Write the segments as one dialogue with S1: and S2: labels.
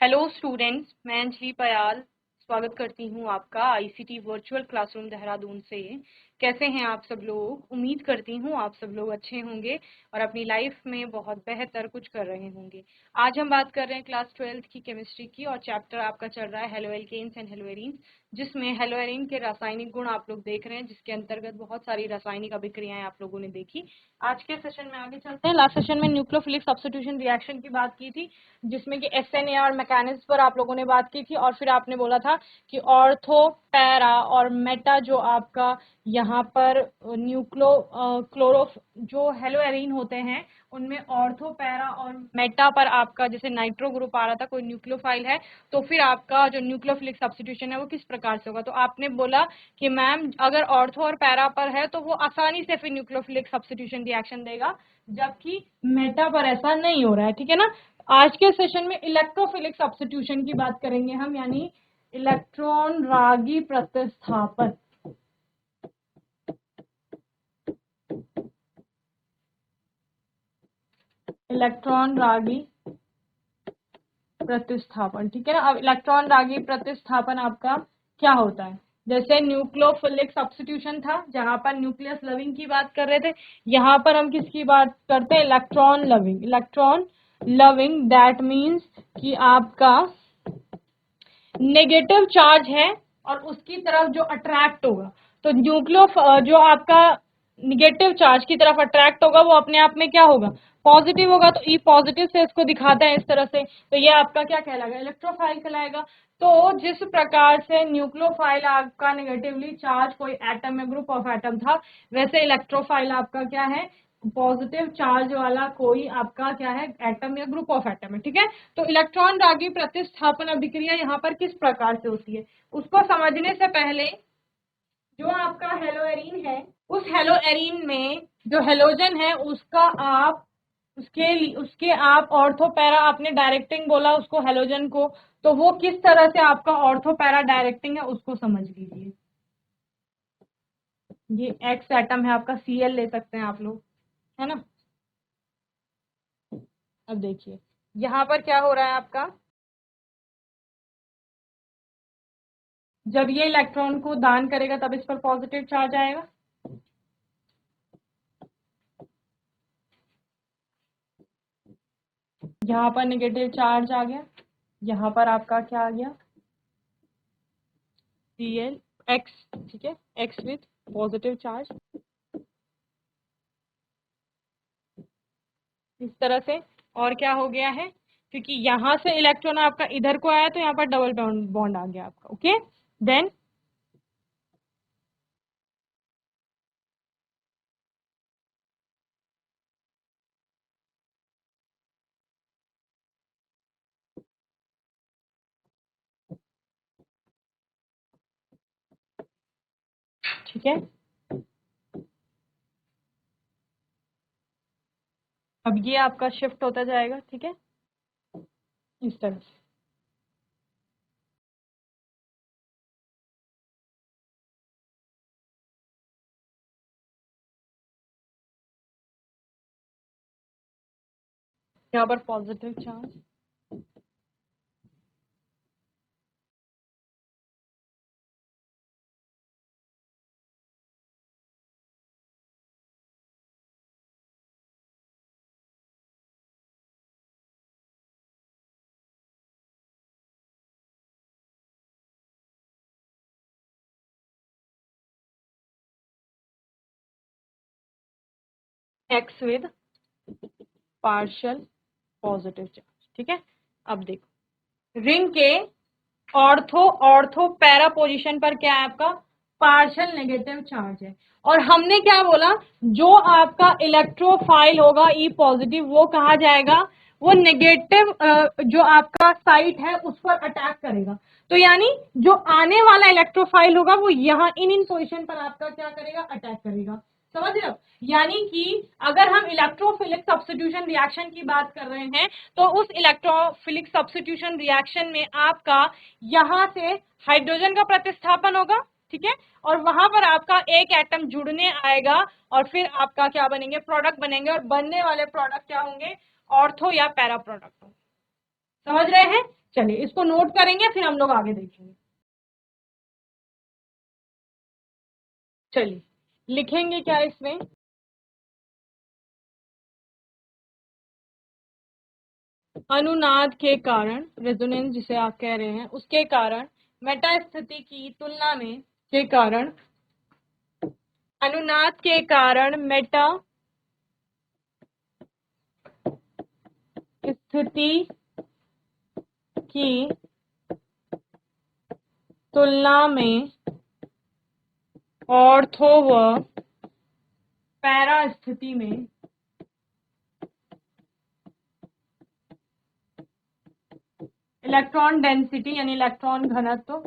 S1: Hello students, मैं अंजलि पयाल स्वागत करती हूँ आपका आईसीटी वर्चुअल क्लासरूम देहरादून से। कैसे हैं आप सब लोग? उम्मीद करती हूँ आप सब लोग अच्छे होंगे और अपनी लाइफ में बहुत बेहतर कुछ कर रहे होंगे। आज हम बात कर रहे हैं क्लास 12th की केमिस्ट्री की और चैप्टर आपका चल रहा है haloalkanes and haloarenes, जिसमें हेलो एरीन के रासायनिक गुण आप लोग देख रहे हैं, जिसके अंतर्गत बहुत सारी रासायनिक अभिक्रियाएं आप लोगों ने देखी। आज के सेशन में आगे चलते हैं। लास्ट सेशन में न्यूक्लियोफिलिक सब्स्टिट्यूशन रिएक्शन की बात की थी, जिसमें कि एसएनए और मैकेनिज्म पर आप लोगों ने बात की थी और फिर आपने बोला था कि ऑर्थो, पैरा और मेटा जो आपका यहाँ पर क्लोरो जो हेलो एरीन होते हैं उनमें ऑर्थो, पैरा और मेटा पर आपका जैसे नाइट्रो ग्रुप आ रहा था, कोई न्यूक्लियोफाइल है तो फिर आपका जो न्यूक्लियोफिलिक सब्स्टिट्यूशन है वो किस प्रकार से होगा। तो आपने बोला कि मैम अगर ऑर्थो और पैरा पर है तो वो आसानी से फिर न्यूक्लियोफिलिक सब्स्टिट्यूशन रिएक्शन देगा, जबकि मेटा पर ऐसा नहीं हो रहा है। ठीक है ना। आज के सेशन में इलेक्ट्रोफिलिक सब्स्टिट्यूशन की बात करेंगे हम, यानी इलेक्ट्रॉन रागी प्रतिस्थापन। इलेक्ट्रॉन रागी प्रतिस्थापन, ठीक है ना। अब इलेक्ट्रॉन रागी प्रतिस्थापन आपका क्या होता है? जैसे न्यूक्लियोफिलिक सब्स्टिट्यूशन था जहां पर न्यूक्लियस लविंग की बात कर रहे थे, यहाँ पर हम किसकी बात करते हैं? Electron loving. Electron loving that means कि आपका नेगेटिव चार्ज है और उसकी तरफ जो अट्रैक्ट होगा, तो जो आपका निगेटिव चार्ज की तरफ अट्रैक्ट होगा वो अपने आप में क्या होगा? पॉजिटिव होगा। तो ई पॉजिटिव से इसको दिखाते हैं इस तरह से, तो ये आपका क्या कहलाएगा? इलेक्ट्रोफाइल कहलाएगा। तो जिस प्रकार से न्यूक्लियोफाइल आपका नेगेटिवली चार्ज कोई एटम या ग्रुप ऑफ एटम था, वैसे इलेक्ट्रोफाइल आपका क्या है? पॉजिटिव चार्ज वाला कोई आपका क्या है? एटम या ग्रुप ऑफ एटम है। ठीक है। तो इलेक्ट्रॉन रागी प्रतिस्थापन अभिक्रिया यहाँ पर किस प्रकार से होती है उसको समझने से पहले, जो आपका हेलो एरीन है उस हेलो एरीन में जो हेलोजन है उसका आप उसके आप ऑर्थो पैरा, आपने डायरेक्टिंग बोला उसको हेलोजन को, तो वो किस तरह से आपका ऑर्थो पैरा डायरेक्टिंग है उसको समझ लीजिए। ये एक्स एटम है आपका, सीएल ले सकते हैं आप लोग, है ना। अब देखिए यहाँ पर क्या हो रहा है आपका, जब ये इलेक्ट्रॉन को दान करेगा तब इस पर पॉजिटिव चार्ज आएगा। यहाँ पर नेगेटिव चार्ज आ गया, यहाँ पर आपका क्या आ गया? Cl x, ठीक है, x विथ पॉजिटिव चार्ज, इस तरह से। और क्या हो गया है? क्योंकि यहाँ से इलेक्ट्रॉन आपका इधर को आया तो यहाँ पर डबल बॉन्ड आ गया आपका। ओके, देन ठीक है, अब ये आपका शिफ्ट होता जाएगा। ठीक है, इस तरह से। यहाँ पर positive charge, x with partial positive charge. ठीक है, अब देखो रिंग के ऑर्थो ऑर्थो पैरा पोजीशन पर क्या है आपका? पार्शियल नेगेटिव चार्ज है। और हमने क्या बोला? जो आपका इलेक्ट्रोफाइल होगा ई पॉजिटिव, वो कहा जाएगा? वो नेगेटिव जो आपका साइट है उस पर अटैक करेगा। तो यानी जो आने वाला इलेक्ट्रोफाइल होगा वो यहाँ इन पोजीशन पर आपका क्या करेगा? अटैक करेगा। समझ रहे हो? यानी कि अगर हम इलेक्ट्रोफिलिक सब्स्टिट्यूशन रिएक्शन की बात कर रहे हैं तो उस इलेक्ट्रोफिलिक सब्स्टिट्यूशन रिएक्शन में आपका यहां से हाइड्रोजन का प्रतिस्थापन होगा। ठीक है, और वहां पर आपका एक एटम जुड़ने आएगा और फिर आपका क्या बनेंगे? प्रोडक्ट बनेंगे, और बनने वाले प्रोडक्ट क्या होंगे? ऑर्थो या पैरा प्रोडक्ट होंगे। समझ रहे हैं? चलिए इसको नोट करेंगे, फिर हम लोग आगे देखेंगे। चलिए लिखेंगे क्या इसमें? अनुनाद के कारण, रेजोनेंस जिसे आप कह रहे हैं, उसके कारण मेटा स्थिति की तुलना में, के कारण, अनुनाद के कारण मेटा स्थिति की तुलना में ऑर्थो व पैरा स्थिति में इलेक्ट्रॉन डेंसिटी यानी इलेक्ट्रॉन घनत्व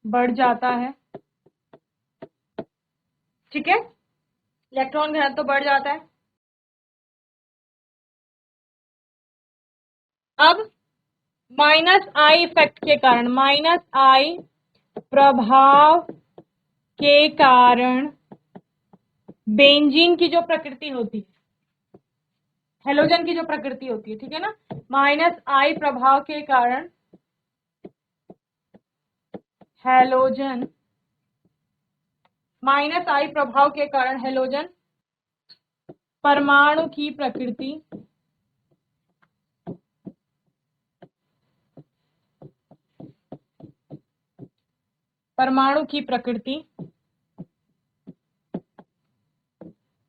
S1: बढ़ जाता है। ठीक है, इलेक्ट्रॉन घनत्व बढ़ जाता है। अब माइनस आई इफेक्ट के कारण, माइनस आई प्रभाव के कारण बेंजीन की जो प्रकृति होती है, हेलोजन की जो प्रकृति होती है, ठीक है ना, माइनस आई प्रभाव के कारण हेलोजन, माइनस आई प्रभाव के कारण हेलोजन परमाणु की प्रकृति परमाणु की प्रकृति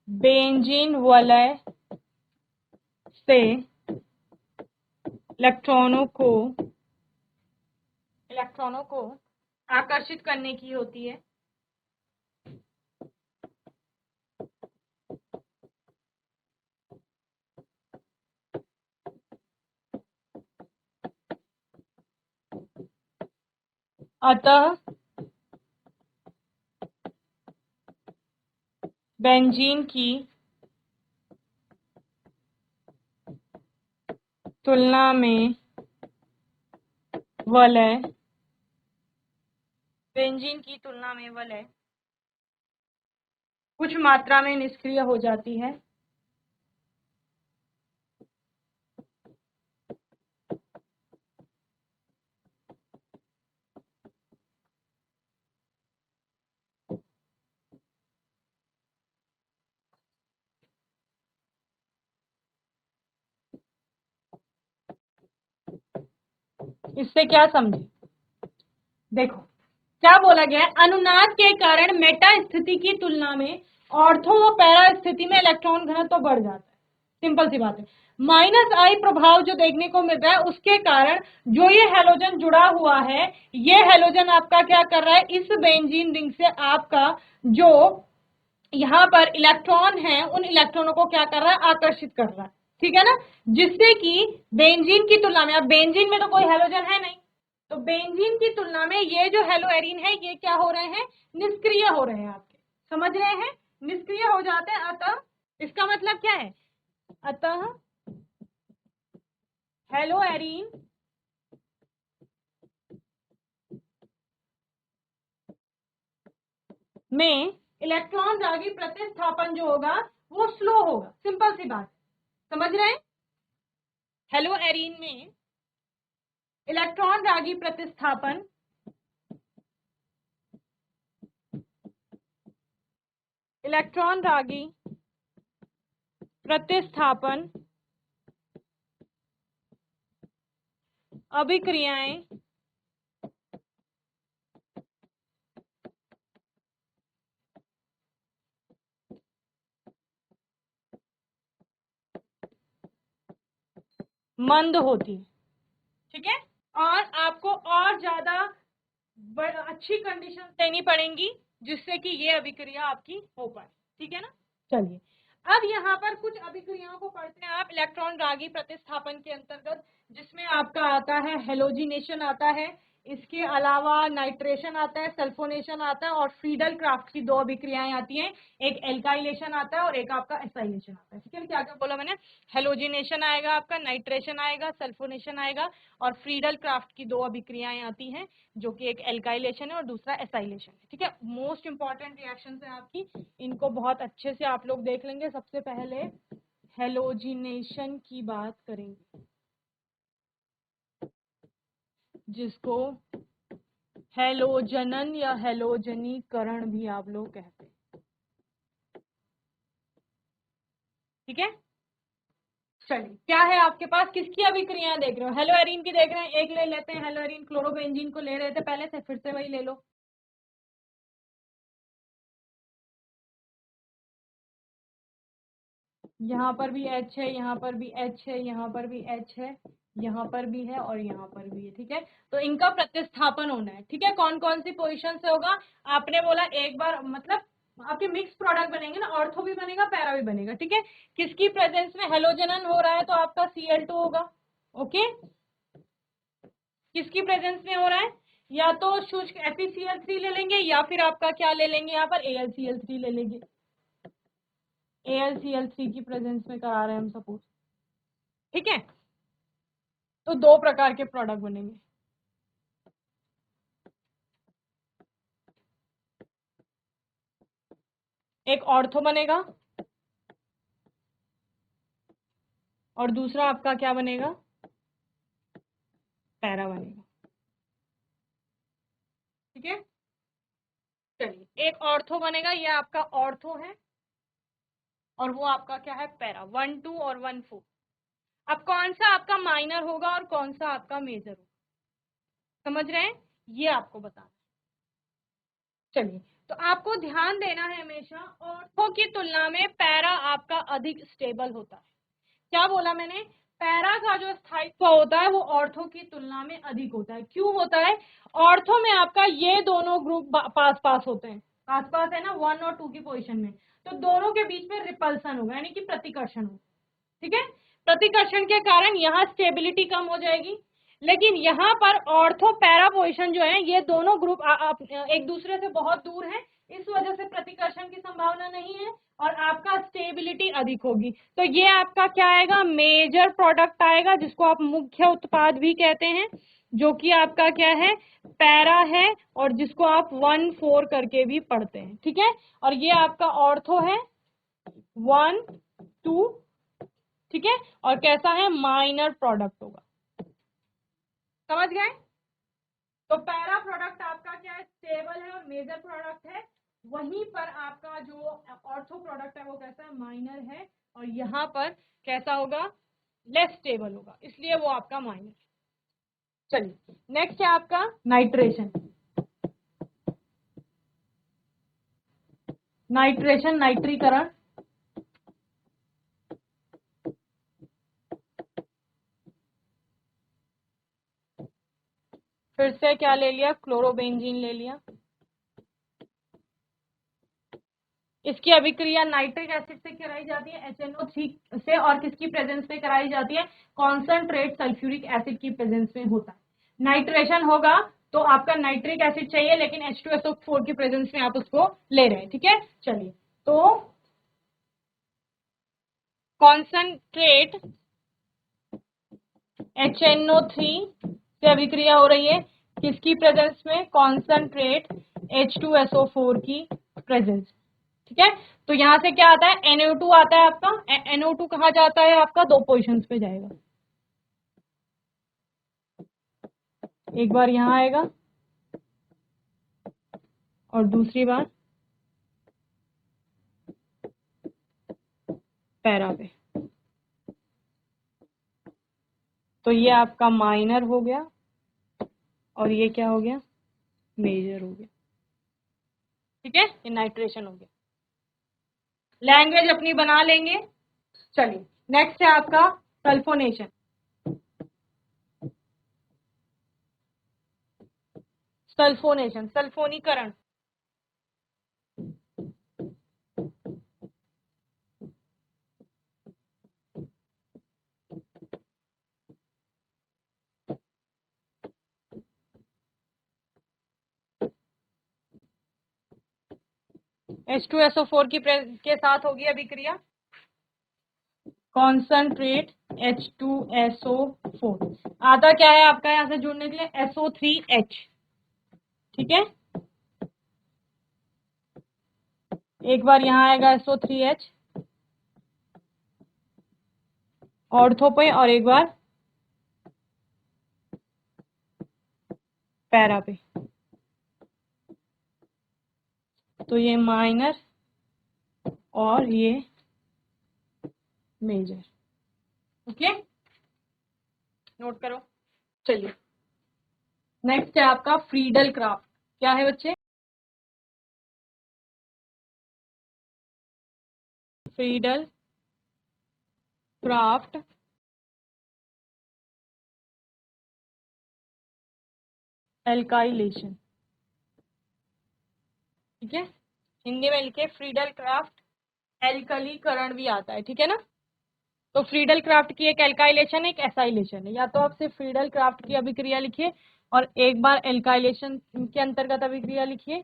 S1: बेंजीन वलय से इलेक्ट्रॉनों को आकर्षित करने की होती है। अतः बेंजीन की तुलना में वलय, बेंजीन की तुलना में वलय कुछ मात्रा में निष्क्रिय हो जाती है। इससे क्या समझे? देखो क्या बोला गया है, अनुनाद के कारण मेटा स्थिति की तुलना में ऑर्थो व पैरा स्थिति में इलेक्ट्रॉन घनत्व तो बढ़ जाता है। सिंपल सी बात है। माइनस आई प्रभाव जो देखने को मिल रहा है, उसके कारण जो ये हेलोजन जुड़ा हुआ है, ये हेलोजन आपका क्या कर रहा है, इस बेंजीन रिंग से आपका जो यहाँ पर इलेक्ट्रॉन है, उन इलेक्ट्रॉनों को क्या कर रहा है, आकर्षित कर रहा है। ठीक है ना, जिससे कि बेंजीन की तुलना में, अब बेंजीन में तो कोई हेलोजन है नहीं, तो बेंजीन की तुलना में ये जो हेलो एरीन है, ये क्या हो रहे हैं, निष्क्रिय हो रहे हैं। आपके समझ रहे हैं, निष्क्रिय हो जाते हैं। अतः इसका मतलब क्या है, अतः हेलो एरीन में इलेक्ट्रॉन रागी प्रतिस्थापन जो होगा वो स्लो होगा। सिंपल सी बात, समझ रहे हैं? हेलो एरीन में इलेक्ट्रॉन रागी प्रतिस्थापन इलेक्ट्रॉन रागी प्रतिस्थापन अभिक्रियाएं मंद होती है। ठीक है, और आपको और ज्यादा अच्छी कंडीशन देनी पड़ेंगी जिससे कि ये अभिक्रिया आपकी हो पाए। ठीक है ना, चलिए अब यहाँ पर कुछ अभिक्रियाओं को पढ़ते हैं आप इलेक्ट्रॉन रागी प्रतिस्थापन के अंतर्गत, जिसमें आपका आता है हेलोजिनेशन आता है, इसके अलावा नाइट्रेशन आता है, सल्फोनेशन आता है, और फ्रीडल क्राफ्ट की दो अभिक्रियाएं आती हैं, एक एल्काइलेशन आता है और एक आपका एसाइलेशन आता है। ठीक है, क्या क्या बोला मैंने, हेलोजिनेशन आएगा आपका, नाइट्रेशन आएगा, सल्फोनेशन आएगा, और फ्रीडल क्राफ्ट की दो अभिक्रियाएं आती हैं, जो कि एक एल्काइलेशन है और दूसरा एसाइलेशन है। ठीक है, मोस्ट इंपॉर्टेंट रिएक्शन है आपकी, इनको बहुत अच्छे से आप लोग देख लेंगे। सबसे पहले हेलोजिनेशन की बात करेंगे, जिसको हेलोजनन या हेलोजनीकरण भी आप लोग कहते हैं। ठीक है, चलिए क्या है आपके पास, किसकी अभिक्रियाएं देख रहे हो? हेलो एरीन की देख रहे हैं, एक ले लेते हैं। हेलो एरीन क्लोरोबेंजीन को ले रहे थे पहले से, फिर से वही ले लो। यहाँ पर भी H है, यहाँ पर भी H है, यहाँ पर भी H है, यहाँ पर भी है और यहाँ पर भी है। ठीक है, तो इनका प्रतिस्थापन होना है। ठीक है, कौन कौन सी पोजीशन से होगा? आपने बोला एक बार, मतलब आपके मिक्स प्रोडक्ट बनेंगे ना, ऑर्थो भी बनेगा, पैरा भी बनेगा। ठीक है, किसकी प्रेजेंस में हेलोजनन हो रहा है? तो आपका Cl2 होगा। ओके, किसकी प्रेजेंस में हो रहा है? या तो शुष्क FeCl3 ले लेंगे, या फिर आपका क्या ले लेंगे, यहाँ पर AlCl3 ले लेंगे। AlCl3 की प्रेजेंस में करा रहे हैं हम सपोज। ठीक है, तो दो प्रकार के प्रोडक्ट बनेंगे। एक ऑर्थो बनेगा और दूसरा आपका क्या बनेगा? पैरा बनेगा। ठीक है, चलिए एक ऑर्थो बनेगा, ये आपका ऑर्थो है और वो आपका क्या है? पैरा। 1 2 और 1 4। अब कौन सा आपका माइनर होगा और कौन सा आपका मेजर होगा, समझ रहे हैं? ये आपको बताना। चलिए, तो आपको ध्यान देना है हमेशा, ऑर्थो की तुलना में पैरा आपका अधिक स्टेबल होता है। क्या बोला मैंने? पैरा का जो स्थायित्व होता है वो ऑर्थो की तुलना में अधिक होता है। क्यों होता है? ऑर्थो में आपका ये दोनों ग्रुप पास पास होते हैं, पास पास है ना, 1 और 2 की पोजीशन में, तो दोनों के बीच में रिपल्सन होगा, यानी कि प्रतिकर्षण होगा। ठीक है, प्रतिकर्षण के कारण यहाँ स्टेबिलिटी कम हो जाएगी। लेकिन यहाँ पर ऑर्थो पैरा पोजिशन जो है, ये दोनों ग्रुप एक दूसरे से बहुत दूर है, इस वजह से प्रतिकर्षण की संभावना नहीं है और आपका स्टेबिलिटी अधिक होगी। तो ये आपका क्या आएगा? मेजर प्रोडक्ट आएगा, जिसको आप मुख्य उत्पाद भी कहते हैं, जो कि आपका क्या है? पैरा है, और जिसको आप 1 4 करके भी पढ़ते हैं। ठीक है, और ये आपका ऑर्थो है 1 2। ठीक है, और कैसा है? माइनर प्रोडक्ट होगा। समझ गए? तो पैरा प्रोडक्ट आपका क्या है? स्टेबल है और मेजर प्रोडक्ट है। वहीं पर आपका जो ऑर्थो प्रोडक्ट है वो कैसा है? माइनर है, और यहाँ पर कैसा होगा? लेस स्टेबल होगा, इसलिए वो आपका माइनर। चलिए नेक्स्ट है आपका नाइट्रेशन। नाइट्रेशन, नाइट्रीकरण। फिर से क्या ले लिया? क्लोरोबेंजीन ले लिया। इसकी अभिक्रिया नाइट्रिक एसिड से कराई जाती है, HNO3 से, और किसकी प्रेजेंस में कराई जाती है? कॉन्सेंट्रेट सल्फ्यूरिक एसिड की प्रेजेंस में होता है। नाइट्रेशन होगा तो आपका नाइट्रिक एसिड चाहिए, लेकिन H2SO4 की प्रेजेंस में आप उसको ले रहे हैं। ठीक है, चलिए, तो कॉन्सेंट्रेट HNO3 से अभिक्रिया हो रही है, किसकी प्रेजेंस में? कॉन्सेंट्रेट H2SO4 की प्रेजेंस। ठीक है, तो यहां से क्या आता है? NO2 आता है आपका। NO2 कहा जाता है आपका? दो पोजिशन पे जाएगा, एक बार यहां आएगा और दूसरी बार पैरा पे। तो ये आपका माइनर हो गया और ये क्या हो गया? मेजर हो गया। ठीक है, ये नाइट्रेशन हो गया। लैंग्वेज अपनी बना लेंगे। चलिए नेक्स्ट है आपका सल्फोनेशन। सल्फोनेशन, सल्फोनीकरण। H2SO4 के साथ होगी अभिक्रिया, कॉन्सेंट्रेट H2SO4। आता क्या है आपका यहां से जुड़ने के लिए? SO3H। ठीक है, एक बार यहां आएगा SO3H ऑर्थो पे और एक बार पैरा पे। तो ये माइनर और ये मेजर। ओके, नोट करो। चलिए, नेक्स्ट है आपका फ्रीडल क्राफ्ट। क्या है बच्चे? Friedel craft alkylation. ठीक है, हिंदी में लिखे फ्रीडल क्राफ्ट एल्कलीकरण भी आता है, ठीक है ना। तो फ्रीडल क्राफ्ट की एक एल्काइलेशन एक एसाइलेशन है। या तो आप सिर्फ फ्रीडल क्राफ्ट की अभिक्रिया लिखिए और एक बार एल्काइलेशन के अंतर्गत अभिक्रिया लिखिए।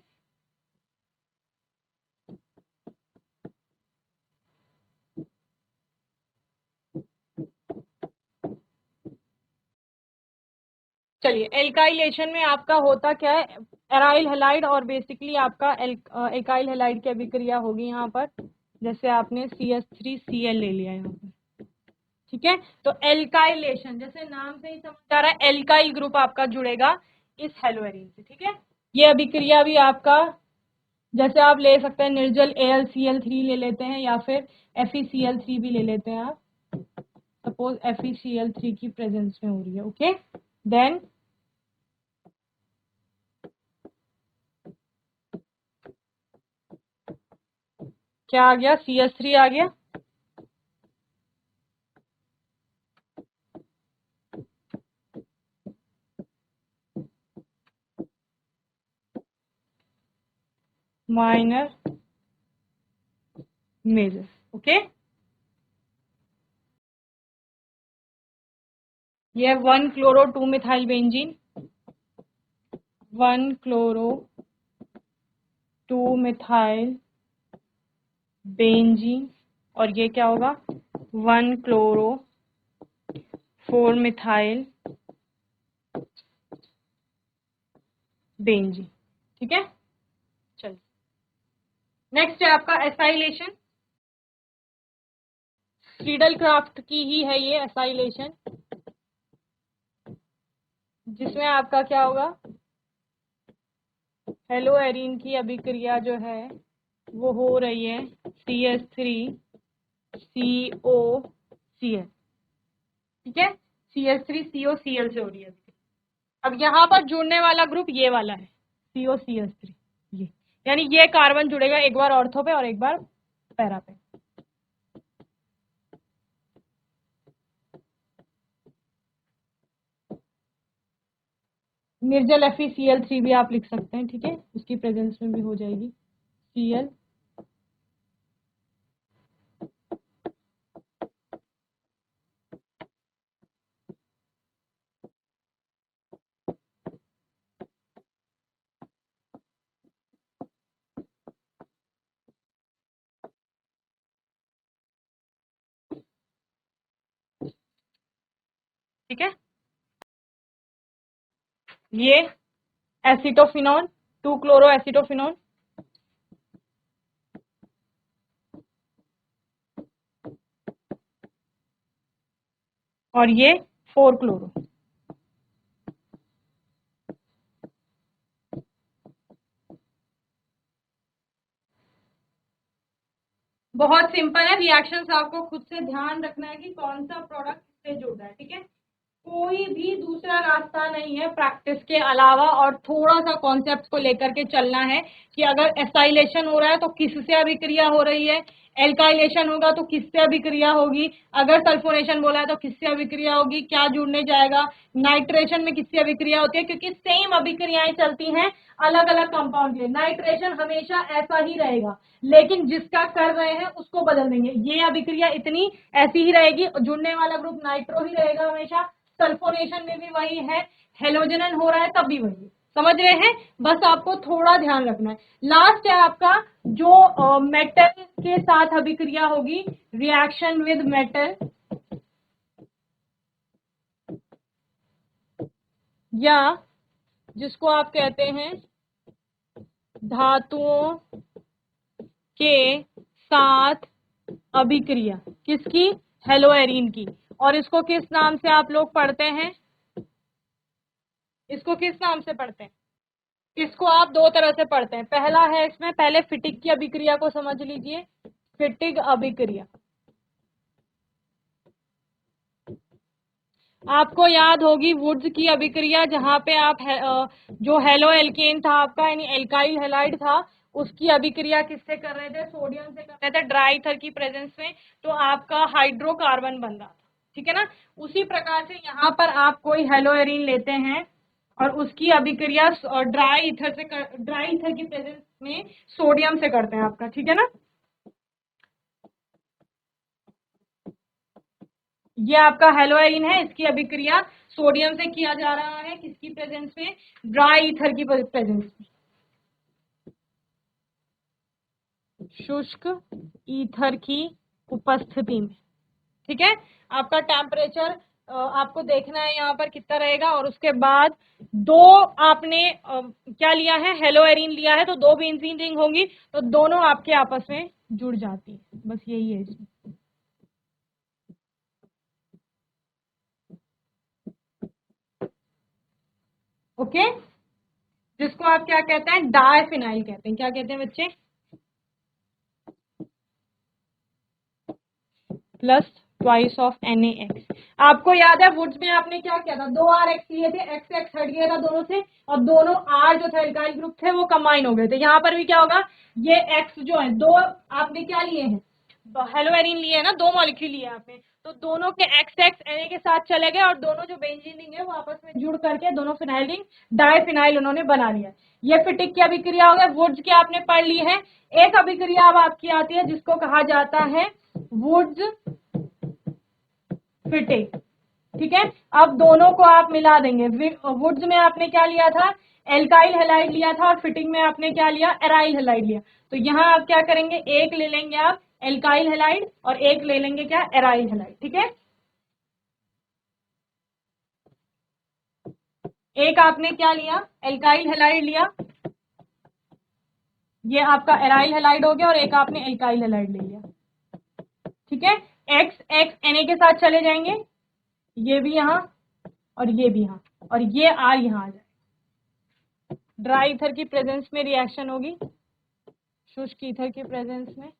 S1: चलिए, एल्काइलेशन में आपका होता क्या है, एराइल हेलाइड और बेसिकली आपका एल्काइल हेलाइड की अभिक्रिया होगी यहाँ पर। जैसे आपने CH3Cl ले लिया यहाँ पर, ठीक है। तो एल्काइलेशन, जैसे नाम से ही समझ आ रहा है, एल्काइल ग्रुप आपका जुड़ेगा इस हेलोएरिन से, ठीक है। ये अभिक्रिया भी आपका, जैसे आप ले सकते हैं निर्जल AlCl3 ले लेते हैं या फिर FeCl3 भी ले लेते हैं आप। सपोज FeCl3 की प्रेजेंस में हो रही है, ओके। देन क्या आ गया, CH3 आ गया। Minor major, okay. ये 1-chloro-2-methyl बेंजीन, 1-chloro-2-methyl बेंजीन। और ये क्या होगा, 1-chloro-4-methyl बेंजीन, ठीक है। चलिए, नेक्स्ट है आपका एसाइलेशन। फ्रीडल क्राफ्ट की ही है ये एसाइलेशन, जिसमें आपका क्या होगा, हेलोएरिन की अभिक्रिया जो है वो हो रही है CH3COCl, ठीक है। CH3COCl से हो रही है। अब यहाँ पर जुड़ने वाला ग्रुप ये वाला है, COCH3, ये यानी ये कार्बन जुड़ेगा एक बार ऑर्थो पे और एक बार पैरा पे। निर्जल FeCl3 भी आप लिख सकते हैं, ठीक है, उसकी प्रेजेंस में भी हो जाएगी Cl। ठीक है, ये एसिटोफिनॉन, 2-क्लोरो एसिटोफिनॉन, और ये 4-क्लोरो। बहुत सिंपल है, रिएक्शंस आपको खुद से ध्यान रखना है कि कौन सा प्रोडक्ट से जुड़ रहा है, ठीक है। कोई भी दूसरा रास्ता नहीं है प्रैक्टिस के अलावा, और थोड़ा सा कॉन्सेप्ट को लेकर के चलना है कि अगर एसाइलेशन हो रहा है तो किससे अभिक्रिया हो रही है, एल्काइलेशन होगा तो किससे अभिक्रिया होगी, अगर सल्फोनेशन बोला है तो किससे अभिक्रिया होगी, क्या जुड़ने जाएगा, नाइट्रेशन में किससे अभिक्रिया होती है, क्योंकि सेम अभिक्रियाएं चलती हैं अलग अलग कंपाउंड के। नाइट्रेशन हमेशा ऐसा ही रहेगा, लेकिन जिसका कर रहे हैं उसको बदल देंगे। ये अभिक्रिया इतनी ऐसी ही रहेगी, जुड़ने वाला ग्रुप नाइट्रो ही रहेगा हमेशा, सल्फोनेशन में भी वही है, हेलोजन हो रहा है तब भी वही। समझ रहे हैं, बस आपको थोड़ा ध्यान रखना है। लास्ट है आपका जो मेटल के साथ अभिक्रिया होगी, रिएक्शन विद मेटल, या जिसको आप कहते हैं धातुओं के साथ अभिक्रिया, किसकी, हेलोएरिन की। और इसको किस नाम से आप लोग पढ़ते हैं? इसको किस नाम से पढ़ते हैं? इसको आप दो तरह से पढ़ते हैं। पहला है, इसमें पहले फिटिक की अभिक्रिया को समझ लीजिए। फिटिक अभिक्रिया आपको याद होगी, वुड्स की अभिक्रिया, जहां पे आप जो हेलो एल्केन था आपका, यानी एल्काइल हैलाइड था, उसकी अभिक्रिया किससे कर रहे थे? सोडियम से कर रहे थे, ड्राई ईथर की प्रेजेंस में। तो आपका हाइड्रोकार्बन बन रहा था, ठीक है ना। उसी प्रकार से यहाँ पर आप कोई हेलोएरिन लेते हैं और उसकी अभिक्रिया ड्राई ईथर की प्रेजेंस में सोडियम से करते हैं आपका, ठीक है ना। ये आपका हेलोएरिन है, इसकी अभिक्रिया सोडियम से किया जा रहा है, किसकी प्रेजेंस में? ड्राई ईथर की प्रेजेंस में, शुष्क ईथर की उपस्थिति में, ठीक है। आपका टेम्परेचर आपको देखना है यहाँ पर कितना रहेगा। और उसके बाद दो आपने क्या लिया है? हेलोएरिन लिया है, तो दो बेंजीन रिंग होंगी, तो दोनों आपके आपस में जुड़ जाती है। बस यही है इसमें। ओके, जिसको आप क्या कहते हैं? डायफिनाइल कहते हैं। क्या कहते हैं बच्चे? Plus twice of NaX। आपको याद है वुड्स में आपने क्या किया था? दो RX लिए थे, एक्स एक्स हट गया था दोनों से, और दोनों R जो थे एल्काइल ग्रुप थे वो कंबाइन हो गए थे। यहाँ पर भी क्या होगा? ये X जो है, दो आपने क्या लिए हैं? हेलोएरिन लिए है ना, दो मॉलिक्यूल लिए आपने, तो दोनों के XX Na के साथ चले गए और दोनों जो बेंजीन रिंग है वो आपस में जुड़ करके दोनों फिनाइल रिंग डायफिनाइल उन्होंने बना लिया। ये फिटिक की अभिक्रिया हो गई। वुड्स की आपने पढ़ ली है। एक अभिक्रिया अब आपकी आती है जिसको कहा जाता है वुड्स फिटिक, ठीक है। अब दोनों को आप मिला देंगे। वुड्स में आपने क्या लिया था? एल्काइल हैलाइड लिया था, और फिटिंग में आपने क्या लिया? एराइल हैलाइड लिया। तो यहाँ आप क्या करेंगे? एक ले लेंगे आप एल्काइल हैलाइड और एक ले लेंगे क्या? एराइल हैलाइड, ठीक है। एक आपने क्या लिया? एल्काइल हैलाइड लिया, ये आपका एराइल हैलाइड हो गया, और एक आपने एल्काइल हैलाइड ले लिया, ठीक है। एक्स एक्स Na के साथ चले जाएंगे, ये भी यहाँ और ये भी यहाँ, और ये R यहाँ आ जाए। ड्राई ईथर की प्रेजेंस में रिएक्शन होगी, शुष्क ईथर की प्रेजेंस में।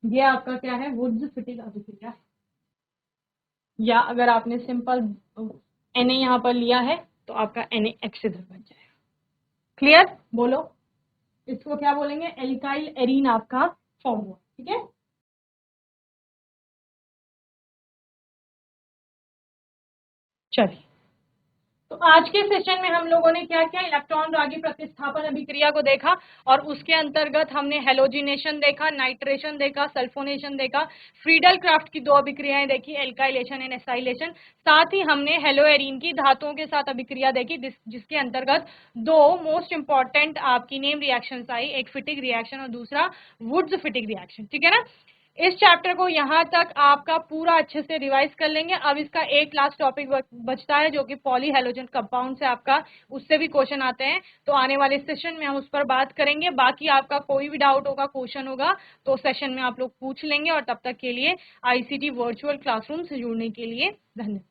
S1: ये आपका क्या है? वुड्स फिटिक अभिक्रिया। या अगर आपने सिंपल Na यहाँ पर लिया है तो आपका NaX इधर बन जाएगा। क्लियर? बोलो, इसको क्या बोलेंगे? एल्काइल एरीन आपका फॉर्म हुआ, ठीक है। चलिए, तो आज के सेशन में हम लोगों ने क्या किया? इलेक्ट्रॉन रागी प्रतिस्थापन अभिक्रिया को देखा, और उसके अंतर्गत हमने हेलोजिनेशन देखा, नाइट्रेशन देखा, सल्फोनेशन देखा, फ्रीडल क्राफ्ट की दो अभिक्रियाएं देखी, एल्काइलेशन एंड एसाइलेशन। साथ ही हमने हेलोएरिन की धातुओं के साथ अभिक्रिया देखी, जिसके अंतर्गत दो मोस्ट इंपॉर्टेंट आपकी नेम रिएक्शंस आई, एक फिटिक रिएक्शन और दूसरा वुड्स फिटिक रिएक्शन, ठीक है ना। इस चैप्टर को यहाँ तक आपका पूरा अच्छे से रिवाइज कर लेंगे। अब इसका एक लास्ट टॉपिक बचता है जो कि पॉली हेलोजन कंपाउंड से आपका, उससे भी क्वेश्चन आते हैं, तो आने वाले सेशन में हम उस पर बात करेंगे। बाकी आपका कोई भी डाउट होगा, क्वेश्चन होगा, तो सेशन में आप लोग पूछ लेंगे। और तब तक के लिए ICT वर्चुअल क्लासरूम से जुड़ने के लिए धन्यवाद।